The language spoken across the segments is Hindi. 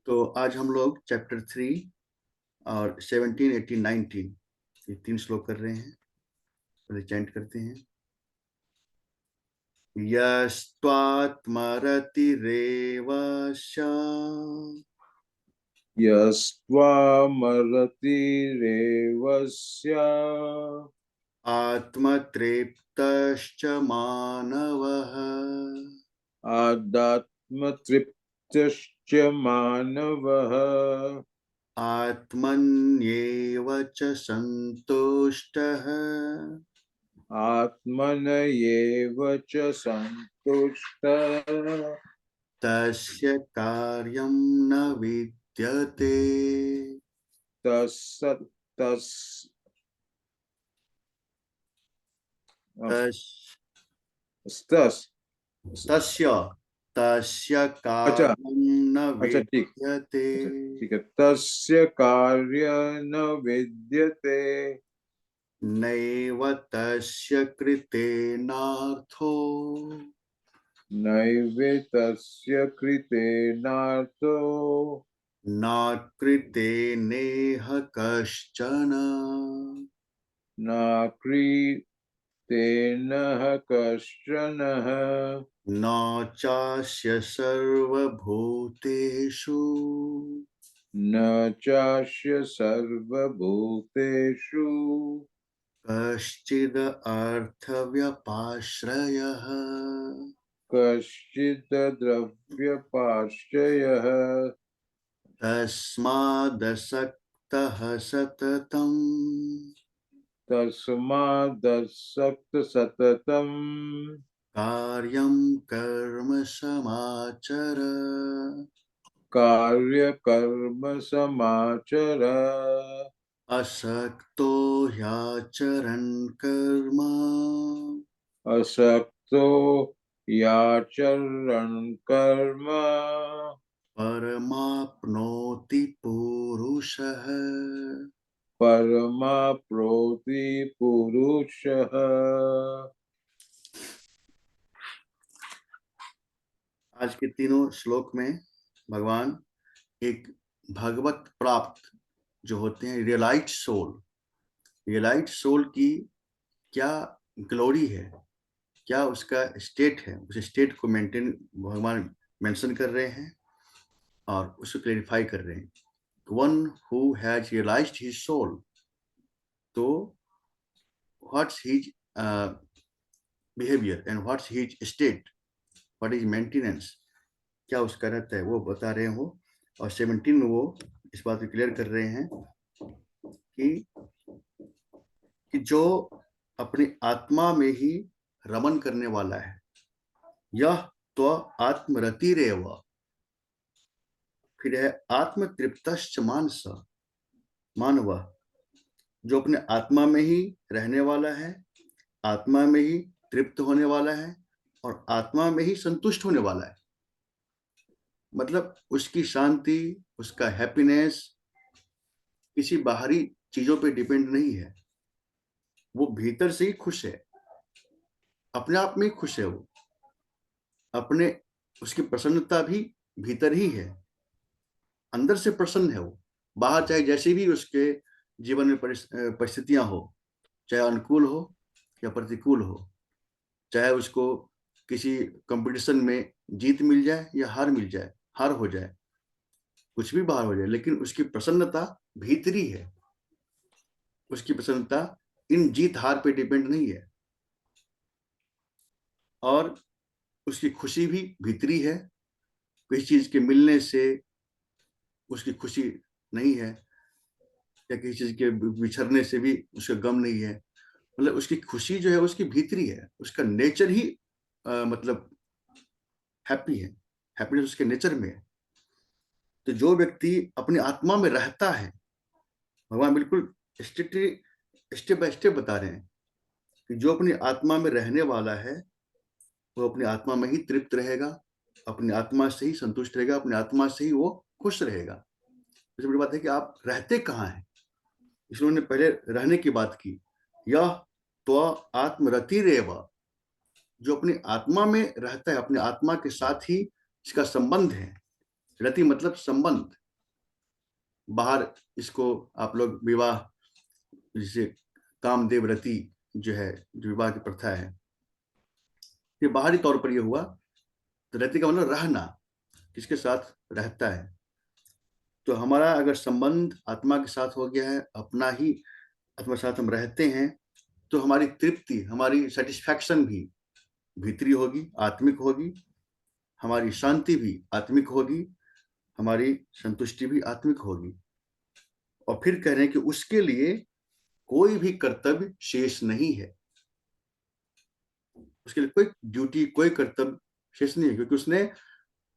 तो आज हम लोग चैप्टर 3 और 17, 18, 19 ये 3 श्लोक कर रहे हैं। पहले चैंट करते हैं। यस्त्वात्मरतिरेव स्यात् यस्त्वामरतिरेव स्यात् आत्मतृप्तश्च मानवः आत्मतृप्तश्च मानवः आत्मन्येव च सन्तुष्टः आत्मनयेव च सन्तुष्टः तस्य कार्यं न विद्यते तस् तस् तस् तस्य तस्य अच्छा कार्यं न अच्छा ठीक विद्यते अच्छा ठीक है। तस्य कार्य न विद्यते नैव तस्य कृतेनार्थो नैव तस्य कृतेनार्थो न कृते नेह कश्चन न कृतेन कश्चनः न चास्य सर्वभूतेषु न चास्य सर्वभूतेषु कश्चिद् अर्थव्यपाश्रयः कश्चित् द्रव्यपाश्रयः तस्मादसक्तः सततम् तस्मादसक्त सततं कार्यं कर्म समाचर कार्यकर्म समाचर असक्तो ह्याचरन् कर्म असक्तो याचरन् कर्म परमाप्नोति पुरुषः। परमाप्नोति पुरुषः। आज के तीनों श्लोक में भगवान एक भगवत प्राप्त जो होते हैं रियलाइट सोल की क्या ग्लोरी है, क्या उसका स्टेट है, उस स्टेट को मेंटेन भगवान मेंशन कर रहे हैं और उसको क्लेरिफाई कर रहे हैं। One who has realised his soul, तो what's his behaviour and what's his state, what is maintenance, क्या उसका रहता है, वो बता रहे हो। और 17 में वो इस बात को क्लियर कर रहे हैं कि जो अपनी आत्मा में ही रमन करने वाला है, यह तो आत्मरतिरेव, फिर है आत्मतृप्तश्च मानव, जो अपने आत्मा में ही रहने वाला है, आत्मा में ही तृप्त होने वाला है और आत्मा में ही संतुष्ट होने वाला है। मतलब उसकी शांति, उसका हैप्पीनेस किसी बाहरी चीजों पे डिपेंड नहीं है, वो भीतर से ही खुश है, अपने आप में ही खुश है। वो अपने, उसकी प्रसन्नता भी भीतर ही है, अंदर से प्रसन्न है वो। बाहर चाहे जैसी भी उसके जीवन में परिस्थितियां हो, चाहे अनुकूल हो या प्रतिकूल हो, चाहे उसको किसी कंपटीशन में जीत मिल जाए या हार मिल जाए, हार हो जाए, कुछ भी बाहर हो जाए, लेकिन उसकी प्रसन्नता भीतरी है। उसकी प्रसन्नता इन जीत हार पे डिपेंड नहीं है, और उसकी खुशी भी भीतरी है। किसी चीज के मिलने से उसकी खुशी नहीं है, या किसी चीज के बिछड़ने से भी उसका गम नहीं है। मतलब उसकी खुशी जो है उसकी भीतरी है, उसका नेचर ही मतलब हैप्पी है, हैप्पीनेस उसके नेचर में है। तो जो व्यक्ति अपनी आत्मा में रहता है, भगवान बिल्कुल स्ट्रिक्टली स्टेप बाय स्टेप बता रहे हैं कि जो अपनी आत्मा में रहने वाला है वो अपनी आत्मा में ही तृप्त रहेगा, अपनी आत्मा से ही संतुष्ट रहेगा, अपनी आत्मा से ही वो खुश रहेगा। सबसे बड़ी बात है कि आप रहते कहाँ हैं, इसलिए उन्होंने पहले रहने की बात की। यह तो आत्मरतिरेव, जो अपनी आत्मा में रहता है, अपनी आत्मा के साथ ही इसका संबंध है, रति मतलब संबंध। बाहर इसको आप लोग विवाह, जिसे कामदेव रति जो है, जो विवाह की प्रथा है, ये बाहरी तौर पर ये हुआ। तो रति का मतलब रहना, किसके साथ रहता है। तो हमारा अगर संबंध आत्मा के साथ हो गया है, अपना ही आत्मा के साथ हम रहते हैं, तो हमारी तृप्ति, हमारी सेटिस्फैक्शन भी भीतरी होगी, आत्मिक होगी। हमारी शांति भी आत्मिक होगी, हमारी संतुष्टि भी आत्मिक होगी। और फिर कह रहे हैं कि उसके लिए कोई भी कर्तव्य शेष नहीं है। उसके लिए कोई ड्यूटी, कोई कर्तव्य शेष नहीं है, क्योंकि उसने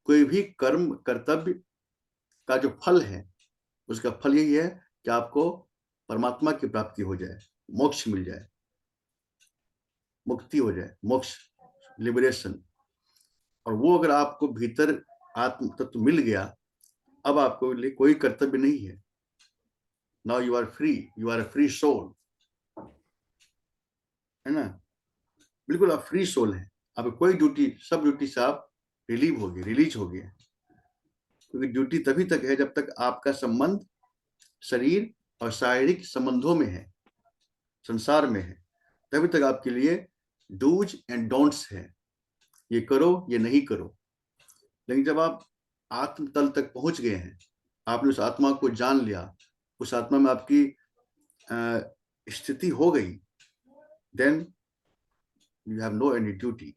कोई भी कर्म कर्तव्य का जो फल है, उसका फल यही है कि आपको परमात्मा की प्राप्ति हो जाए, मोक्ष मिल जाए, मुक्ति हो जाए, मोक्ष, लिबरेशन। और वो अगर आपको भीतर आत्म तत्व मिल गया, अब आपको लिए कोई कर्तव्य नहीं है। Now you are free, you are a free soul, है ना। बिल्कुल आप फ्री सोल हैं। अब कोई ड्यूटी, सब ड्यूटी से आप रिलीव हो गए, रिलीज हो गए। क्योंकि ड्यूटी तभी तक है जब तक आपका संबंध शरीर और शारीरिक संबंधों में है, संसार में है, तभी तक आपके लिए डूज एंड डोंट्स है, ये करो ये नहीं करो। लेकिन जब आप आत्म तल तक पहुंच गए हैं, आपने उस आत्मा को जान लिया, उस आत्मा में आपकी स्थिति हो गई, then you have no any duty.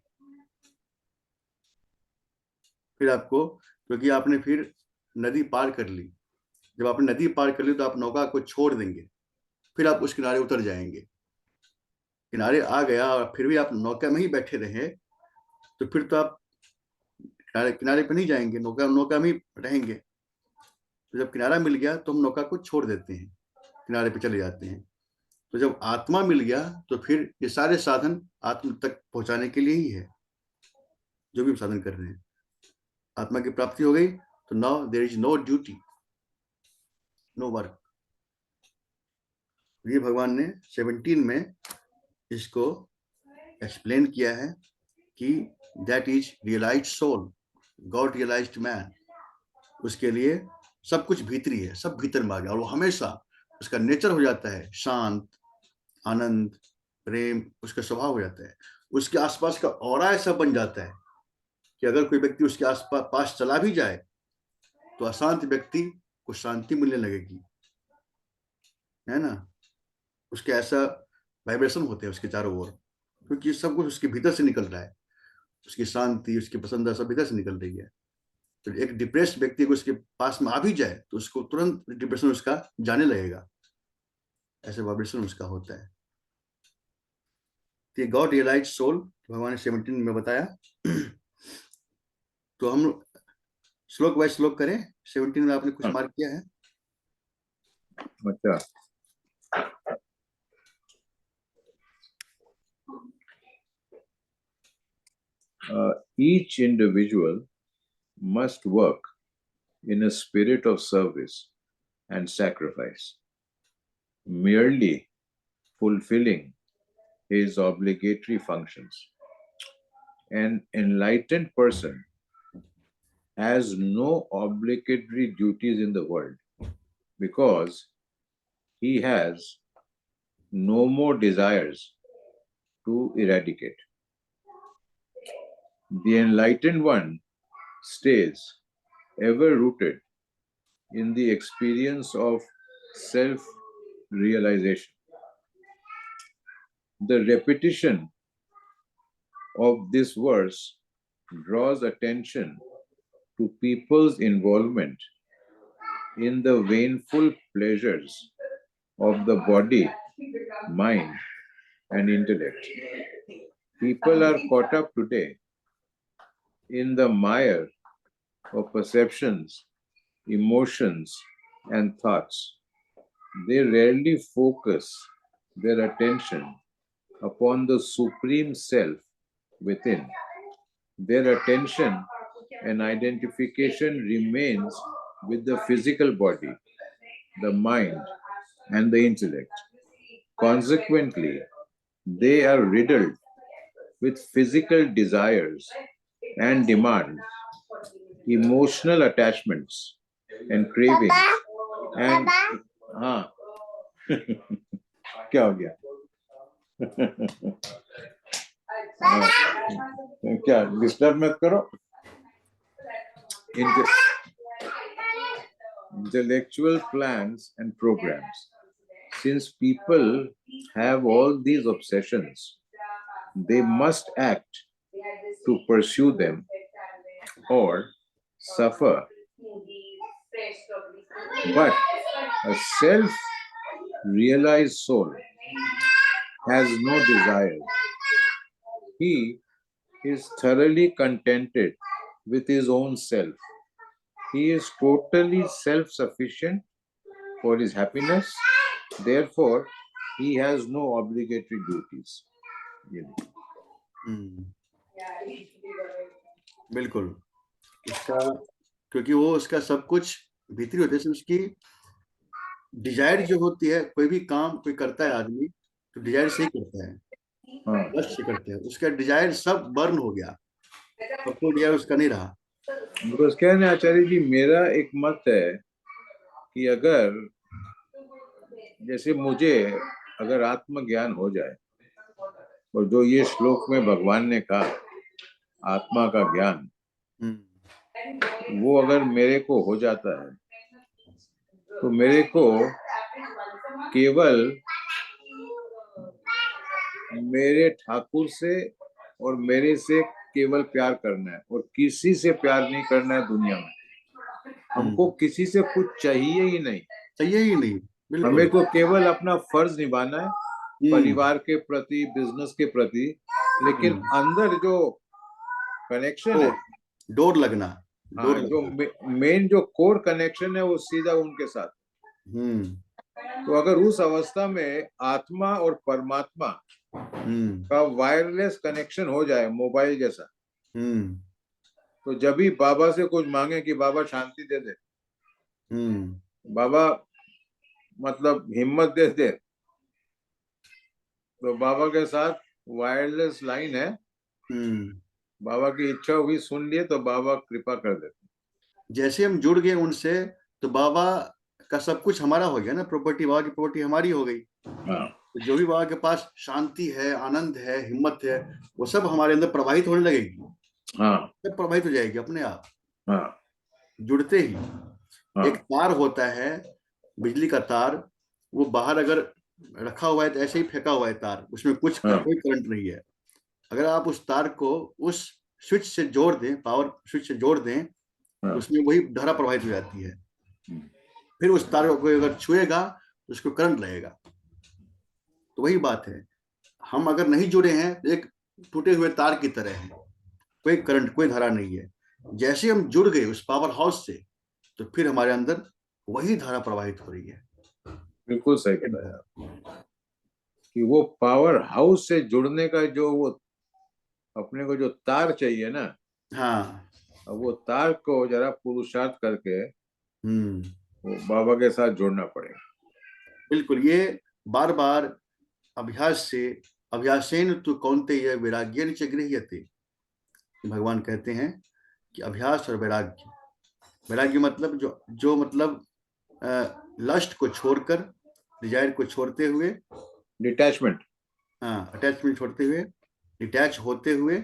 फिर आपको, क्योंकि आपने फिर नदी पार कर ली, जब आपने नदी पार कर ली तो आप नौका को छोड़ देंगे, फिर आप उस किनारे उतर जाएंगे। किनारे आ गया और फिर भी आप नौका में ही बैठे रहे, तो फिर तो आप किनारे किनारे पे नहीं जाएंगे, नौका नौका में ही रहेंगे। तो जब किनारा मिल गया तो हम नौका को छोड़ देते हैं, किनारे पे चले जाते हैं। तो जब आत्मा मिल गया तो फिर ये सारे साधन आत्मा तक पहुंचाने के लिए ही है, जो भी साधन कर रहे हैं। आत्मा की प्राप्ति हो गई तो now there is no duty, no work. ये भगवान ने 17 में इसको एक्सप्लेन किया है कि that is realised soul, God realised man. उसके लिए सब कुछ भीतरी है, सब भीतर में आ गया, और वो हमेशा उसका नेचर हो जाता है शांत, आनंद, प्रेम, उसका स्वभाव हो जाता है। उसके आसपास का ऑरा ऐसा बन जाता है कि अगर कोई व्यक्ति उसके आसपास पास चला भी जाए तो अशांत व्यक्ति को शांति मिलने लगेगी, है ना। उसके ऐसा वाइब्रेशन होते हैं उसके चारों ओर, क्योंकि सब कुछ उसके भीतर से निकल रहा है। उसकी शांति, उसकी पसंद सब भीतर से निकल रही है। तो एक डिप्रेस्ड व्यक्ति को उसके पास में आ भी जाए तो उसको तुरंत डिप्रेशन उसका जाने लगेगा, ऐसे वाइब्रेशन उसका होता है। तो गॉड रियलाइज सोल भगवान ने 17 में बताया। तो हम श्लोक वाइज श्लोक करें। 17 में आपने कुछ मार्क किया है? अच्छा, each individual must work in a spirit of service and sacrifice, merely fulfilling his obligatory functions. An enlightened person has no obligatory duties in the world because he has no more desires to eradicate. The enlightened one stays ever rooted in the experience of self-realization. The repetition of this verse draws attention to people's involvement in the vainful pleasures of the body, mind, and intellect. People are caught up today in the mire of perceptions, emotions, and thoughts. They rarely focus their attention upon the supreme self within. Their attention and identification remains with the physical body, the mind, and the intellect. Consequently, they are riddled with physical desires and demands emotional attachments and cravings and हाँ क्या हो गया क्या डिस्टर्ब मत करो intellectual plans and programs. Since people have all these obsessions, they must act to pursue them or suffer. But a self-realized soul has no desire. He is thoroughly contented with his own self. He is totally self-sufficient for his happiness. Therefore, he has no obligatory duties. बिल्कुल उसका, क्योंकि वो उसका सब कुछ भीतरी होते है, उसकी डिजायर जो होती है, कोई भी काम कोई करता है आदमी तो डिजायर से ही करता है, लक्ष्य से करता है, उसका डिजायर सब बर्न हो गया, अब कोई डिजायर उसका नहीं रहा। बिकॉज क्या है आचार्य जी, मेरा एक मत है कि अगर जैसे मुझे अगर आत्मज्ञान हो जाए और जो ये श्लोक में भगवान ने कहा आत्मा का ज्ञान, वो अगर मेरे को हो जाता है तो मेरे को केवल मेरे ठाकुर से और मेरे से केवल प्यार करना है और किसी से प्यार नहीं करना है दुनिया में। हमको किसी से कुछ चाहिए ही नहीं, चाहिए ही नहीं, हमें को केवल अपना फर्ज निभाना है परिवार के प्रति, बिजनेस के प्रति, लेकिन अंदर जो कनेक्शन है, डोर लगना, हाँ, जो मेन जो कोर कनेक्शन है वो सीधा उनके साथ। तो अगर उस अवस्था में आत्मा और परमात्मा का वायरलेस कनेक्शन हो जाए मोबाइल जैसा, तो जब भी बाबा से कुछ मांगे कि बाबा शांति दे दे, बाबा मतलब हिम्मत दे दे, तो बाबा के साथ वायरलेस लाइन है, बाबा की इच्छा हुई सुन लिए तो बाबा कृपा कर देते। जैसे हम जुड़ गए उनसे तो बाबा का सब कुछ हमारा हो गया ना, प्रॉपर्टी, बाबा की प्रॉपर्टी हमारी हो गई। तो जो भी बाबा के पास शांति है, आनंद है, हिम्मत है, वो सब हमारे अंदर प्रवाहित होने लगेगी। सब प्रवाहित हो जाएगी अपने आप। जुड़ते ही एक तार होता है, बिजली का तार, वो बाहर अगर रखा हुआ है तो ऐसे ही फेंका हुआ है तार, उसमें कुछ कोई करंट नहीं है। अगर आप उस तार को उस स्विच से जोड़ दें, पावर स्विच से जोड़ दें, तो उसमें वही धारा प्रवाहित हो जाती है। फिर उस तार को कोई अगर छुएगा तो उसको करंट लगेगा। तो वही बात है, हम अगर नहीं जुड़े हैं तो एक टूटे हुए तार की तरह है, कोई करंट, कोई धारा नहीं है। जैसे हम जुड़ गए उस पावर हाउस से, तो फिर हमारे अंदर वही धारा प्रवाहित हो रही है। बिल्कुल सही बताया कि वो पावर हाउस से जुड़ने का जो वो अपने को जो तार चाहिए ना, हाँ, वो तार को जरा पुरुषार्थ करके वो बाबा के साथ जोड़ना पड़ेगा। बिल्कुल, ये बार बार अभ्यास से, अभ्यासेन तु कौन्तेय वैराग्येन च गृह्यते। भगवान कहते हैं कि अभ्यास और वैराग्य, वैराग्य मतलब जो मतलब लस्ट को छोड़कर, डिजायर को छोड़ते हुए, डिटैचमेंट, हाँ, अटैचमेंट छोड़ते हुए, डिटैच होते हुए,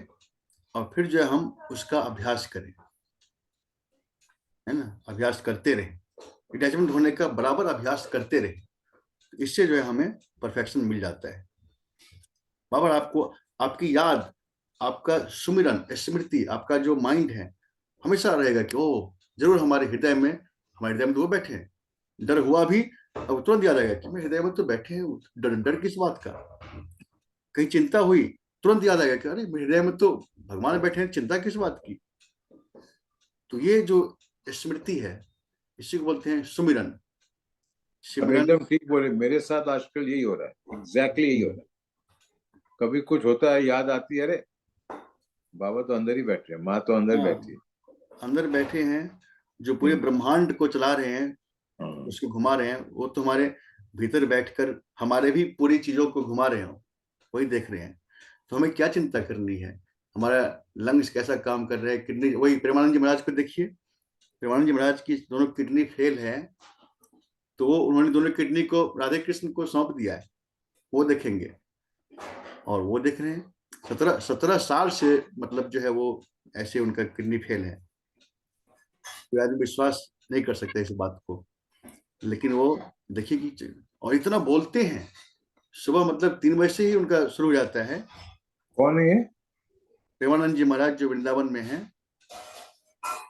और फिर जो है हम उसका अभ्यास करें, है ना, अभ्यास करते रहे, डिटैचमेंट होने का बराबर अभ्यास करते रहे, इससे जो है हमें परफेक्शन मिल जाता है। बाबर आपको, आपकी याद, आपका सुमिरन, स्मृति, आपका जो माइंड है हमेशा रहेगा कि ओ जरूर हमारे हृदय में तो वो बैठे हैं। डर हुआ भी अब तुरंत याद आएगा कि मेरे हृदय में तो बैठे हैं, डर किस बात का। कहीं चिंता हुई तुरंत याद आएगा कि अरे मेरे हृदय में तो भगवान बैठे हैं, चिंता किस बात की। तो ये जो स्मृति है, इसी को बोलते हैं सुमिरन। एकदम ठीक बोले, मेरे साथ आजकल यही हो रहा है, एग्जैक्टली यही हो रहा है। कभी कुछ होता है, याद आती है, अरे बाबा तो अंदर ही बैठे हैं, माँ तो अंदर बैठी है, अंदर बैठे हैं, जो पूरे ब्रह्मांड को चला रहे हैं, उसको घुमा रहे हैं, वो तो हमारे भीतर बैठकर हमारे भी पूरी चीजों को घुमा रहे हैं, वही देख रहे हैं। तो हमें क्या चिंता करनी है, हमारा लंग्स कैसा काम कर रहा है, किडनी, वही प्रेमानंद जी महाराज को देखिए, प्रेमानंद जी महाराज की दोनों किडनी फेल है, तो उन्होंने दोनों किडनी को राधे कृष्ण को सौंप दिया है, वो देखेंगे, और वो देख रहे हैं 17 साल से, मतलब जो है वो ऐसे उनका किडनी फेल है। कोई आदमी विश्वास नहीं कर सकता इस बात को, लेकिन वो देखिए कि, और इतना बोलते हैं, सुबह मतलब 3 बजे से ही उनका शुरू हो जाता है। कौन है ये? प्रेमानंद जी महाराज जो वृंदावन में है,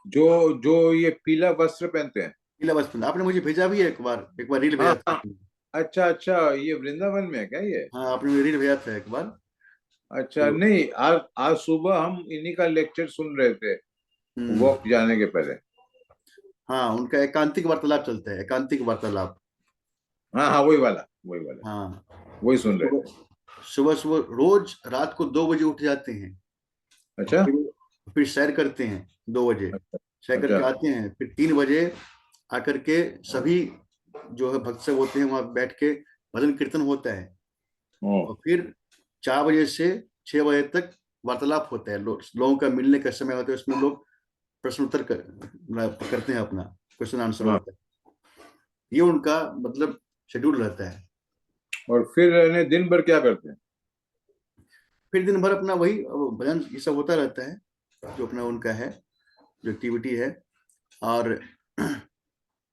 जो जो ये पीला वस्त्र पहनते हैं? पीला बचपन आपने मुझे भेजा भी है, एक बार रील भेजा हाँ था हाँ। आपने। अच्छा अच्छा, ये वृंदावन में है क्या ये? हाँ, आपने मुझे रील भेजा था एक बार। अच्छा, तो नहीं, आज आज सुबह हम इन्हीं का लेक्चर सुन रहे थे वॉक जाने के पहले। हाँ, उनका एकांतिक वार्तालाप चलता है, एकांतिक वार्तालाप। हाँ हाँ, वही वाला, वही वाला, हाँ, वही सुन रहे थे। सुबह सुबह रोज रात को 2 बजे उठ जाते हैं, और अच्छा फिर सैर करते हैं 2 बजे, अच्छा सैर अच्छा। करके आते हैं, फिर 3 बजे आकर के सभी जो है भक्त सब होते हैं वहां बैठ के भजन कीर्तन होता है, ओ, और फिर 4 बजे से 6 बजे तक वार्तालाप होता है, लोगों का मिलने का समय होता है, उसमें लोग प्रश्न उत्तर करते हैं, अपना क्वेश्चन आंसर हाँ। होता है, ये उनका मतलब शेड्यूल रहता है। और फिर इन्हें दिन भर क्या करते हैं? फिर दिन भर अपना वही भजन ये सब होता रहता है, जो अपना उनका है, जो एक्टिविटी है, और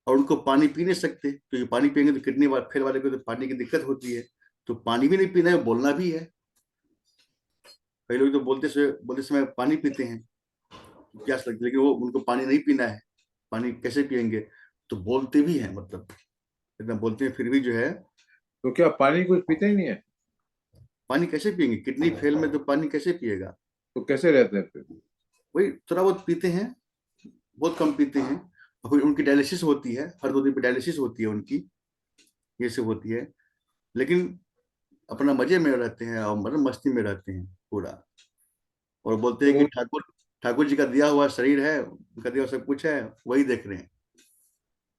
उनको पानी पी नहीं सकते, क्योंकि पानी पियेंगे तो किडनी फेल वाले को तो पानी की दिक्कत होती है, तो पानी भी नहीं पीना है, बोलना भी है। कई लोग तो बोलते समय पानी पीते हैं, प्यास लगती है, लेकिन वो उनको पानी नहीं पीना है, पानी कैसे पियेंगे, तो बोलते भी हैं, मतलब इतना बोलते हैं, फिर भी जो है तो क्या पानी कुछ पीते ही नहीं है? पानी कैसे पियेंगे, किडनी फेल में तो पानी कैसे पिएगा। तो कैसे रहते हैं फिर? वही थोड़ा बहुत पीते हैं, बहुत कम पीते हैं, और फिर उनकी डायलिसिस होती है, हर 2 दिन पे डायलिसिस होती है उनकी, ये सब होती है, लेकिन अपना मजे में रहते हैं और मतलब मस्ती में रहते हैं पूरा, और बोलते हैं कि तो ठाकुर ठाकुर जी का दिया हुआ शरीर है, उनका दिया हुआ सब कुछ है, वही देख रहे हैं।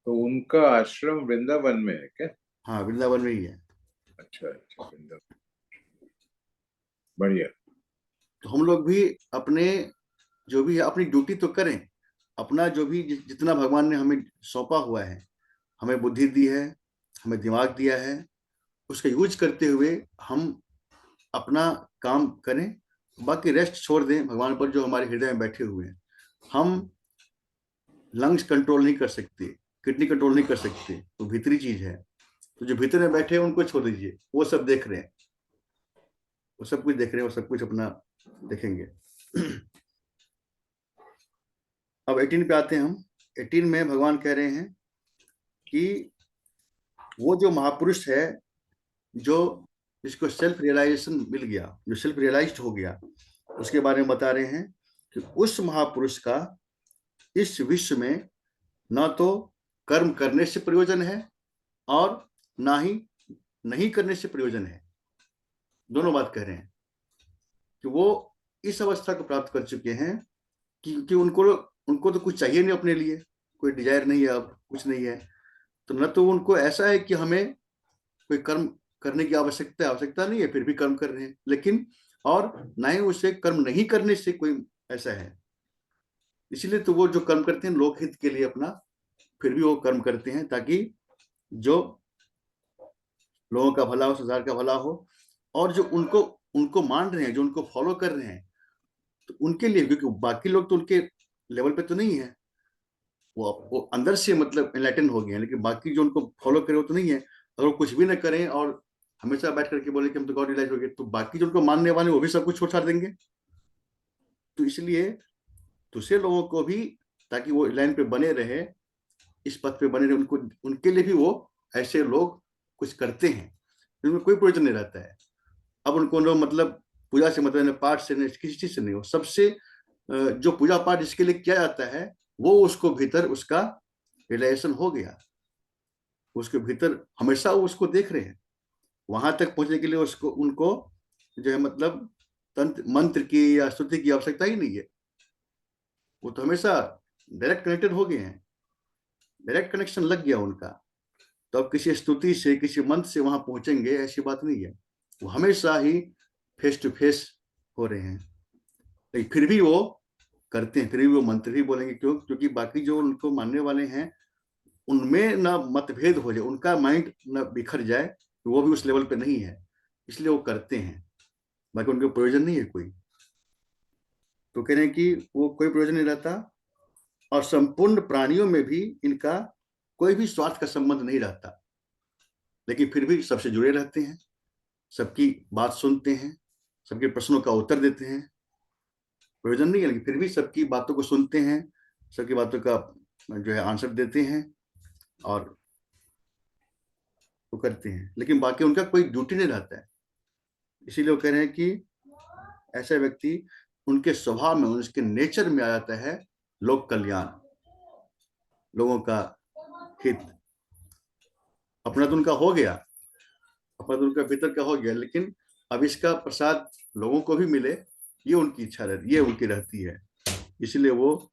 तो उनका आश्रम वृंदावन में है क्या? हाँ, वृंदावन में ही है। अच्छा अच्छा, वृंदावन, बढ़िया। तो हम लोग भी अपने जो भी है अपनी ड्यूटी तो करें, अपना जो भी जितना भगवान ने हमें सौंपा हुआ है, हमें बुद्धि दी है, हमें दिमाग दिया है, उसका यूज करते हुए हम अपना काम करें, बाकी रेस्ट छोड़ दें भगवान पर, जो हमारे हृदय में बैठे हुए हैं। हम लंग्स कंट्रोल नहीं कर सकते, किडनी कंट्रोल नहीं कर सकते, तो भीतरी चीज है, तो जो भीतर में बैठे हैं उनको छोड़ दीजिए, वो सब देख रहे हैं, वो सब कुछ देख रहे हैं, वो सब कुछ अपना देखेंगे। अब 18 पे आते हैं हम। 18 में भगवान कह रहे हैं कि वो जो महापुरुष है, जो जिसको सेल्फ रियलाइजेशन मिल गया, जो सेल्फ रियलाइज्ड हो गया, उसके बारे में बता रहे हैं कि उस महापुरुष का इस विश्व में न तो कर्म करने से प्रयोजन है, और ना ही नहीं करने से प्रयोजन है। दोनों बात कह रहे हैं कि वो इस अवस्था को प्राप्त कर चुके हैं कि उनको उनको तो कुछ चाहिए नहीं अपने लिए, कोई डिजायर नहीं है, अब कुछ नहीं है, तो न तो उनको ऐसा है कि हमें कोई कर्म करने की आवश्यकता नहीं है, फिर भी कर्म कर रहे हैं, लेकिन और ना ही उसे कर्म नहीं करने से कोई ऐसा है, इसलिए तो वो जो कर्म करते हैं लोकहित के लिए अपना, फिर भी वो कर्म करते हैं, ताकि जो लोगों का भला हो, संसार का भला हो, और जो उनको उनको मान रहे हैं, जो उनको फॉलो कर रहे हैं, तो उनके लिए, क्योंकि बाकी लोग तो उनके लेवल पे तो नहीं है, वो अंदर से मतलब एनलाइटन हो गए हैं, लेकिन बाकी जो उनको फॉलो करे वो तो नहीं है। अगर वो कुछ भी ना करें और हमेशा बैठ करके बोले कि हम तो गॉड रियलाइज हो गए, तो बाकी जो उनको मानने वाले वो भी सब कुछ छोड़ छाड़ देंगे। तो इसलिए दूसरे लोगों को भी, ताकि वो लाइन पे बने रहे, इस पथ पे बने रहे, उनको उनके लिए भी वो ऐसे लोग कुछ करते हैं, उनमें कोई प्रयोजन नहीं रहता है। अब उनको लोग मतलब पूजा से मतलब पाठ से नहीं, किसी चीज से नहीं हो, सबसे जो पूजा पाठ जिसके लिए किया जाता है, वो उसको भीतर उसका रियलाइजेशन हो गया, उसके भीतर हमेशा वो उसको देख रहे हैं, वहां तक पहुंचने के लिए उसको उनको जो है मतलब तंत्र मंत्र की या स्तुति की आवश्यकता ही नहीं है, वो तो हमेशा डायरेक्ट कनेक्टेड हो गए हैं, डायरेक्ट कनेक्शन लग गया उनका। तो अब किसी स्तुति से किसी मंत्र से वहां पहुंचेंगे ऐसी बात नहीं है, वो हमेशा ही फेस टू फेस हो रहे हैं। लेकिन फिर भी वो करते हैं, फिर भी वो मंत्र ही बोलेंगे। क्यों? क्योंकि बाकी जो उनको मानने वाले हैं उनमें ना मतभेद हो जाए, उनका माइंड ना बिखर जाए, तो वो भी उस लेवल पे नहीं है, इसलिए वो करते हैं। बाकी उनके प्रयोजन नहीं है कोई। तो कह रहे हैं कि वो कोई प्रयोजन नहीं रहता, और संपूर्ण प्राणियों में भी इनका कोई भी स्वार्थ का संबंध नहीं रहता, लेकिन फिर भी सबसे जुड़े रहते हैं, सबकी बात सुनते हैं, सबके प्रश्नों का उत्तर देते हैं। प्रयोजन नहीं है, लेकिन फिर भी सबकी बातों को सुनते हैं, सबकी बातों का जो है आंसर देते हैं और वो करते हैं, लेकिन बाकी उनका कोई ड्यूटी नहीं रहता है। इसीलिए वो कह रहे हैं कि ऐसा व्यक्ति, उनके स्वभाव में, उनके नेचर में आ जाता है लोक कल्याण, लोगों का हित। अपना तो उनका हो गया, अपना तो उनका भीतर का हो गया, लेकिन अब इसका प्रसाद लोगों को भी मिले, ये उनकी इच्छा रहती, ये उनकी रहती है। इसलिए वो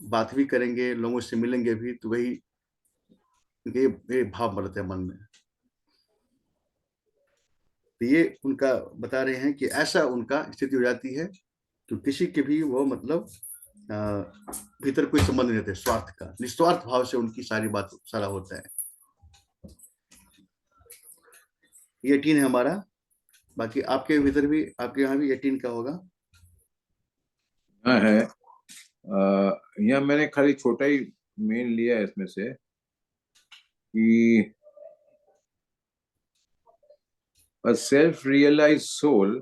बात भी करेंगे, लोगों से मिलेंगे भी, तो वही ये भाव बढ़ते हैं मन में। तो ये उनका बता रहे हैं कि ऐसा उनका स्थिति हो जाती है कि किसी के भी वो मतलब भीतर कोई संबंध नहीं रहते स्वार्थ का, निस्वार्थ भाव से उनकी सारी बात सारा होता है। ये 18 है हमारा। बाकी आपके भीतर भी, आपके यहाँ भी 18 का होगा। हाँ है। यहाँ मैंने खाली छोटा ही मेन लिया है इसमें से कि a self-realized soul,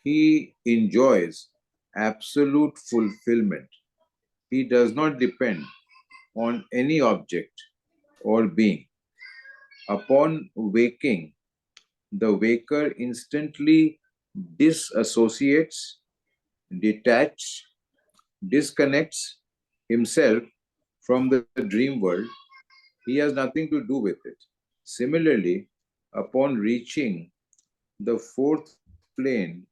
he enjoys absolute fulfillment. He does not depend on any object or being. Upon waking, the waker instantly disassociates, detaches, disconnects himself from the dream world. He has nothing to do with it. Similarly, upon reaching the fourth plane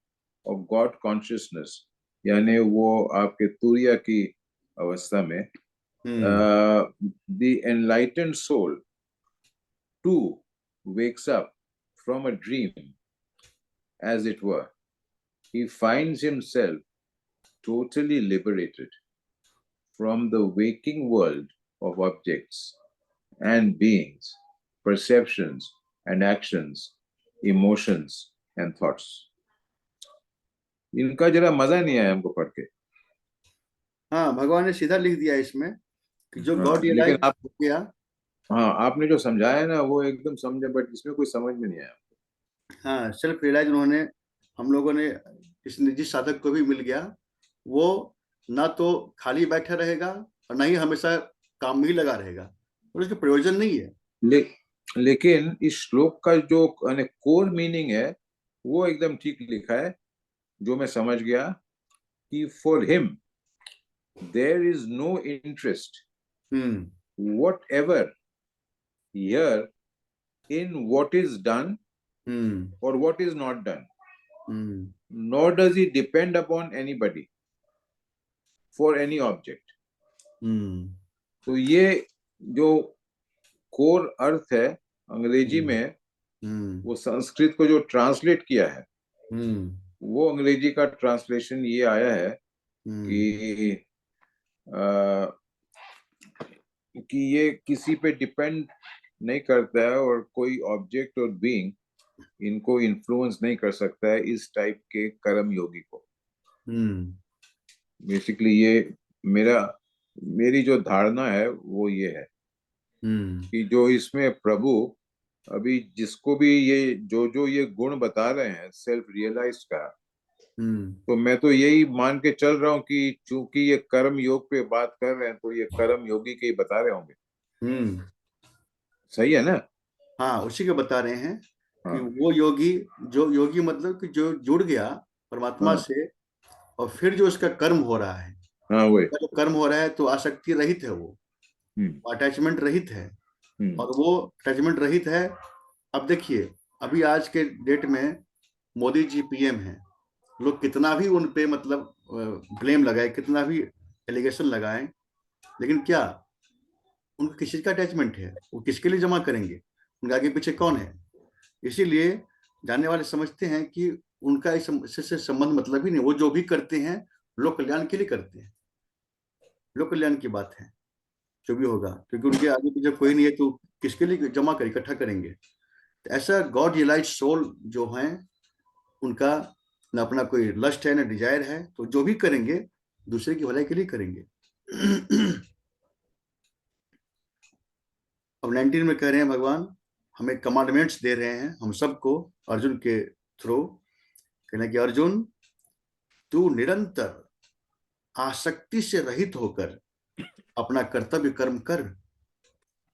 of God consciousness, यानी वो आपके तुरिया की अवस्था में, the enlightened soul too wakes up from a dream, as it were. He finds himself totally liberated from the waking world of objects and beings, perceptions and actions, emotions and thoughts. इनका जरा मजा नहीं आया हमको पढ़ के। हाँ, भगवान ने सीधा लिख दिया इसमें कि जो गॉड लेकिन रियलाइज आप, किया। हाँ, आपने जो समझाया ना वो एकदम समझे, बट इसमें कोई समझ में नहीं आया। हाँ, सेल्फ रियलाइज उन्होंने, हम लोगों ने, इस निजी साधक को भी मिल गया, वो ना तो खाली बैठा रहेगा और ना ही हमेशा काम में ही लगा रहेगा, और उसका प्रयोजन नहीं है। लेकिन इस श्लोक का जो कोर मीनिंग है वो एकदम ठीक लिखा है, जो मैं समझ गया कि for him there is no interest whatever here in what is done or what is not done, nor does he depend upon anybody for any object. तो ये जो कोर अर्थ है अंग्रेजी में, वो संस्कृत को जो ट्रांसलेट किया है, वो अंग्रेजी का ट्रांसलेशन ये आया है कि ये किसी पे डिपेंड नहीं करता है और कोई ऑब्जेक्ट और बीइंग इनको इन्फ्लुएंस नहीं कर सकता है, इस टाइप के कर्म योगी को। बेसिकली ये मेरी जो धारणा है वो ये है कि जो इसमें प्रभु अभी जिसको भी ये जो ये गुण बता रहे हैं सेल्फ रियलाइज का, तो मैं तो यही मान के चल रहा हूँ कि चूंकि ये कर्म योग पे बात कर रहे हैं तो ये कर्म योगी के ही बता रहे होंगे। सही है ना? हाँ, उसी को बता रहे हैं कि वो योगी, जो योगी मतलब कि जो जुड़ गया परमात्मा से, और फिर जो उसका कर्म हो रहा है, जो कर्म हो रहा है तो आसक्ति रहित है, वो अटैचमेंट रहित है, और वो अटैचमेंट रहित है। अब देखिए, अभी आज के डेट में मोदी जी पीएम हैं, लोग कितना भी उन पे मतलब ब्लेम लगाए, कितना भी एलिगेशन लगाएं, लेकिन क्या उनको किसी का अटैचमेंट है? वो किसके लिए जमा करेंगे? उनके आगे पीछे कौन है? इसीलिए जानने वाले समझते हैं कि उनका इससे संबंध मतलब ही नहीं, वो जो भी करते हैं लोक कल्याण के लिए करते हैं, लोक कल्याण की बात है जो भी होगा, क्योंकि उनके आगे पीछे कोई नहीं है तो किसके लिए जमा कर इकट्ठा करेंगे। तो ऐसा गॉड रियलाइज सोल जो है, उनका न अपना कोई लस्ट है न डिजायर है, तो जो भी करेंगे दूसरे की भलाई के लिए करेंगे। अब 19 में कह रहे हैं भगवान हमें कमांडमेंट्स दे रहे हैं हम सबको अर्जुन के थ्रू, कहना कि अर्जुन तू निरंतर आसक्ति से रहित होकर अपना कर्तव्य कर्म कर,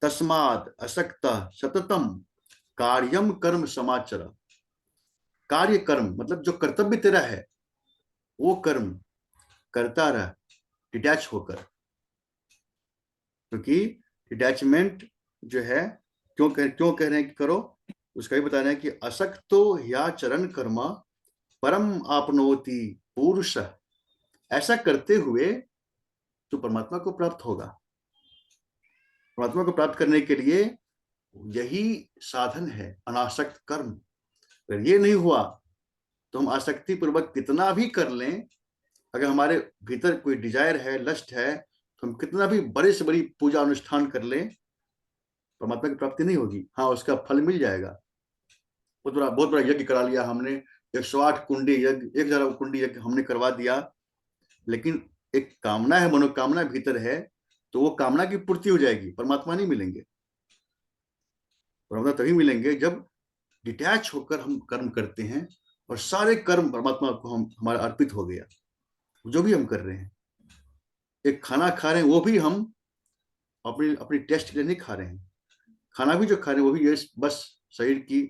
तस्माद असक्ता सततम कार्यम कर्म समाचर। कार्य कर्म मतलब जो कर्तव्य तेरा है वो कर्म करता रह डिटैच होकर, क्योंकि डिटैचमेंट जो है क्यों कह रहे हैं कि करो, उसका भी बता रहे हैं कि असक्तो या चरण कर्मा परम आपनोति पुरुष, ऐसा करते हुए तो परमात्मा को प्राप्त होगा। परमात्मा को प्राप्त करने के लिए यही साधन है, अनासक्त कर्म। अगर ये नहीं हुआ तो हम आसक्ति पूर्वक कितना भी कर लें, अगर हमारे भीतर कोई डिजायर है, लस्ट है, तो हम कितना भी बड़े से बड़ी पूजा अनुष्ठान कर लें, परमात्मा की प्राप्ति नहीं होगी। हाँ, उसका फल मिल जाएगा। बहुत बड़ा यज्ञ करा लिया हमने, 108 कुंडी यज्ञ, 1000 कुंडी यज्ञ हमने करवा दिया, लेकिन एक कामना है, मनोकामना भीतर है, तो वो कामना की पूर्ति हो जाएगी, परमात्मा नहीं मिलेंगे। परमात्मा तभी मिलेंगे जब डिटैच होकर हम कर्म करते हैं और सारे कर्म परमात्मा को हम हमारा अर्पित हो गया। जो भी हम कर रहे हैं, एक खाना खा रहे हैं वो भी हम अपनी अपनी टेस्ट के लिए नहीं खा रहे हैं, खाना भी जो खा रहे हैं वो भी ये बस शरीर की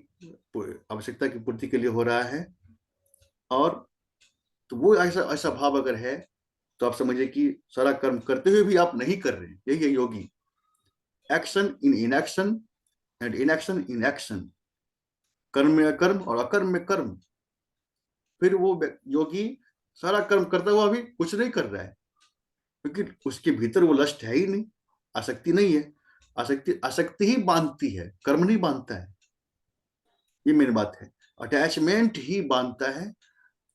आवश्यकता की पूर्ति के लिए हो रहा है। और तो वो ऐसा ऐसा भाव अगर है तो आप समझिए कि सारा कर्म करते हुए भी आप नहीं कर रहे हैं, यही है योगी। Action in inaction and inaction in action, कर्म में अकर्म और अकर्म में कर्म। फिर वो योगी सारा कर्म करता हुआ भी कुछ नहीं कर रहा है, क्योंकि उसके भीतर वो लस्ट है ही नहीं, आसक्ति नहीं है। आसक्ति ही बांधती है, कर्म नहीं बांधता है, ये मेरी बात है। अटैचमेंट ही बांधता है,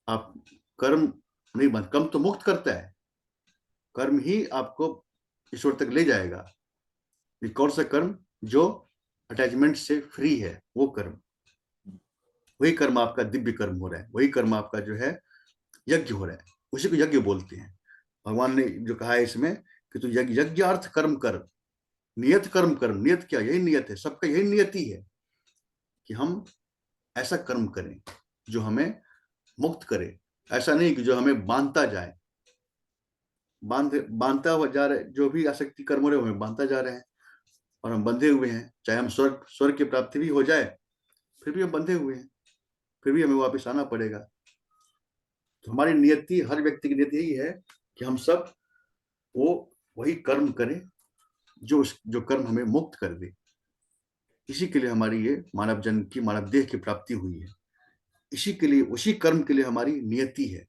आप कर्म नहीं बांध। कर्म तो मुक्त करता है, कर्म ही आपको ईश्वर तक ले जाएगा। कौन सा कर्म? जो अटैचमेंट से फ्री है, वो कर्म, वही कर्म आपका दिव्य कर्म हो रहा है, वही कर्म आपका जो है यज्ञ हो रहा है, उसी को यज्ञ बोलते हैं। भगवान ने जो कहा है इसमें कि तू यज्ञार्थ कर्म कर, नियत कर्म कर। नियत क्या? यही नियत है, सबका यही नियति है कि हम ऐसा कर्म करें जो हमें मुक्त करे, ऐसा नहीं कि जो हमें बांधता जाए। बांधता हुआ जा रहे, जो भी आसक्ति कर्म हो रहे हमें बांधता जा रहे हैं और हम बंधे हुए हैं। चाहे हम स्वर्ग की प्राप्ति भी हो जाए, फिर भी हम बंधे हुए हैं, फिर भी हमें वापस आना पड़ेगा। तो हमारी नियति, हर व्यक्ति की नियति यही है कि हम सब वो वही कर्म करें जो कर्म हमें मुक्त कर दे। इसी के लिए हमारी ये मानव जन्म की, मानव देह की प्राप्ति हुई है। इसी के लिए, उसी कर्म के लिए हमारी नियति है।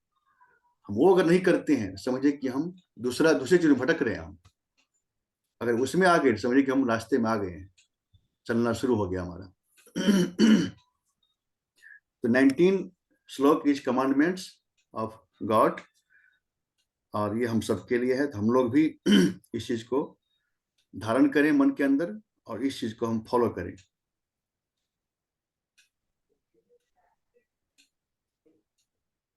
हम वो अगर नहीं करते हैं, समझे कि हम दूसरे चीज में भटक रहे हैं। हम अगर उसमें आ गए, समझिए कि हम रास्ते में आ गए हैं, चलना शुरू हो गया हमारा। तो 19 श्लोक इज कमांडमेंट्स ऑफ गॉड, और ये हम सबके लिए है। तो हम लोग भी इस चीज को धारण करें मन के अंदर और इस चीज को हम फॉलो करें।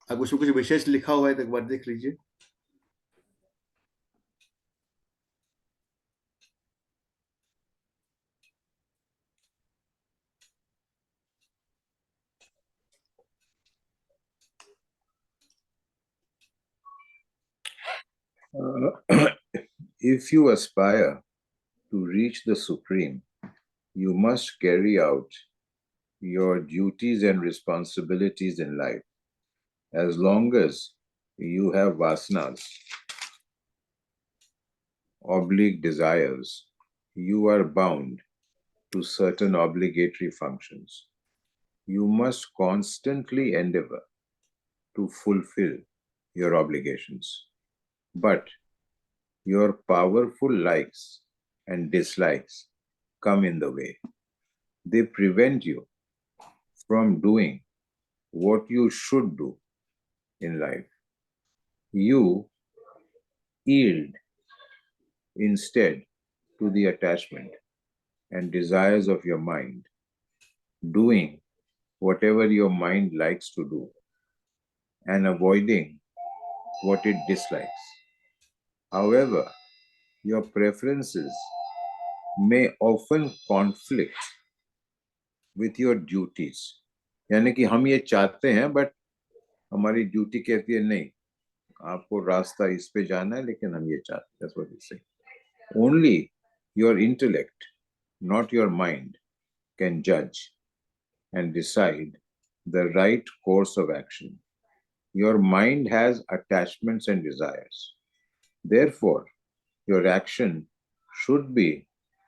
अब उसमें कुछ विशेष लिखा हुआ है तो एक बार देख लीजिए। If you aspire to reach the Supreme, you must carry out your duties and responsibilities in life. As long as you have vasanas, oblique desires, you are bound to certain obligatory functions. You must constantly endeavor to fulfill your obligations. But your powerful likes and dislikes come in the way. They prevent you from doing what you should do in life. you yield instead to the attachment and desires of your mind, doing whatever your mind likes to do and avoiding what it dislikes. However, your preferences may often conflict with your duties. यानी कि हम ये चाहते हैं बट हमारी ड्यूटी कहती है नहीं, आपको रास्ता इस पे जाना है, लेकिन हम ये चाहते हैं. That's what we say. Only your intellect, not your mind, can judge and decide the right course of action. Your mind has attachments and desires. Therefore, your action should be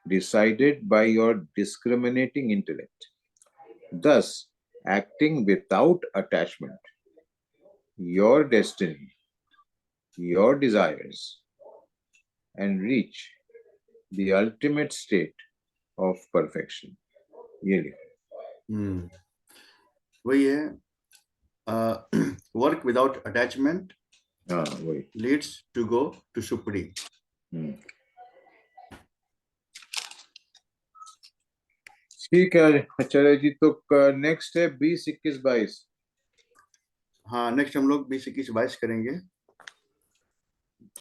decided by your discriminating intellect. Thus, acting without attachment, your destiny, your desires, and reach the ultimate state of perfection. ये लिखो. वही है, work without attachment वही leads to go to Supreme. ठीक है आचार्य जी. तो नेक्स्ट है 20, 21, 22. हाँ, नेक्स्ट हम लोग 20, 21, 22 करेंगे.